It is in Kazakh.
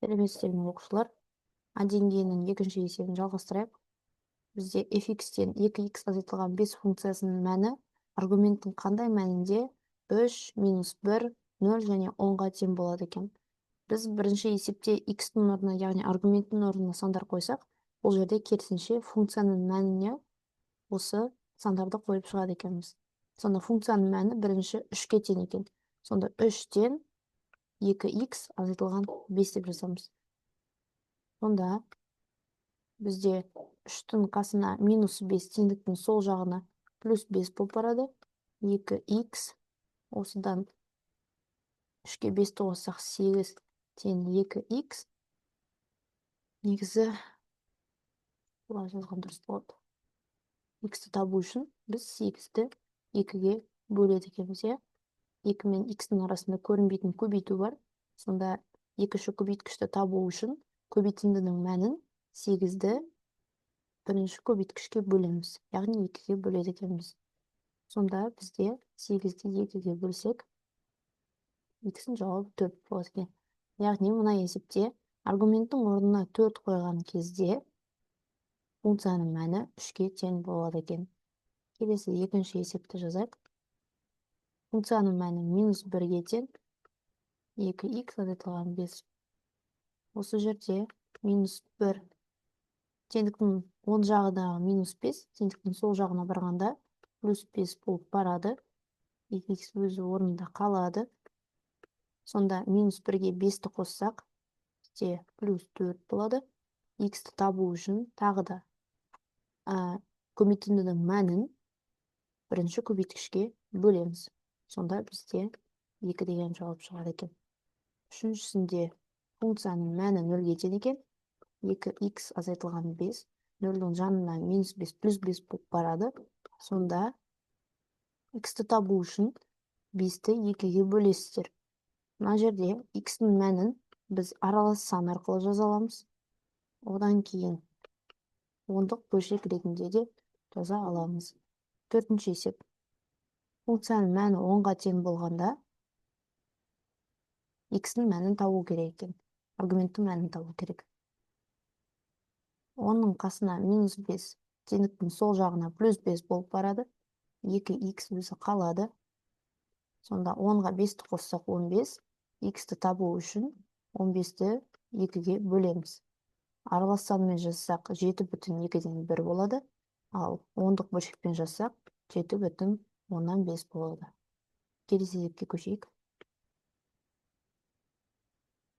Сәлеметсіздер ме оқушылар? А деңгейінің екінші есебін жалғастырайық. Бізде fx-тен 2x азайтылған 5 функциясының мәні аргументтің қандай мәнінде 3, минус 1, 0 және 10-ға тең болады екен. Біз бірінші есепте x-тің орнына, яғни аргументтің орнына сандар қойсақ, бұл жерде керісінше функцияның мәніне осы сандарды қойып шығады екенбіз. Сонда функцияның мәні бірінші 3-ке тең екен. Сонда 3-тен 2x азайтылған 5 деп жазамыз. Сонда бізде 3-тің қасына минус 5 теңдіктің сол жағына плюс 5 болып барады. 2x осыдан 3-ке 5-ті қоссақ 8 тең 2x. Негізі бұлай жазған дұрыс болады. X-ті табу үшін біз 8-ті 2-ге бөледі екенбіз. 2 мен x-тің арасында көрінбейтін көбейту бар. Сонда екінші көбейткішті табу үшін көбейтіндінің мәнін 8-ді бірінші көбейткішке бөлеміз, яғни 2-ге бөледі екенбіз. Сонда бізде 8-ді 2-ге бөлсек, x-ің жауабы 4 болады екен. Яғни мына есепте аргументтің орнына 4 қойған кезде функцияның мәні 3-ке тең болады екен. Келесі екінші есепті жазайық. Функцияның мәні минус 1-ге тең 2x азайтылған 5. Осы жерде минус 1 теңдіктің оң жағындағы минус 5, теңдіктің сол жағына барғанда плюс 5 болып барады. 2x өзі орнында қалады. Сонда минус 1-ге 5-ті қоссақ, бізде плюс 4 болады. X-ті табу үшін тағы да көбейтіндінің мәнін бірінші көбейткішке бөлеміз. Сонда бізде 2 деген жауап шығады екен. Үшіншісінде функцияның мәні 0-ге тең екен. 2x азайтылған 5, 0-дің жанына минус 5 плюс 5 болып барады. Сонда x-ті табу үшін 5-ті 2-ге бөлесіздер. Мына жерде x-ның мәнін біз аралас сан арқылы жаза аламыз. Одан кейін ондық бөлшек ретінде де жаза аламыз. Төртінші есеп. Функцияның мәні 10-ға тең болғанда x-ның мәнін табу керек екен. Аргументтің мәнін табу керек. 10-ның қасына минус 5, теңдіктің сол жағына плюс 5 болып барады. 2x өзі қалады. Сонда 10-ға 5-ті қоссақ 15, x-ті табу үшін 15-ті 2-ге бөлеміз. Аралас санмен жазсақ 7,2-ден 1 болады. Ал 10-дық бөлшекпен жазсақ 7,5 болады. Келесі есепке көшейік.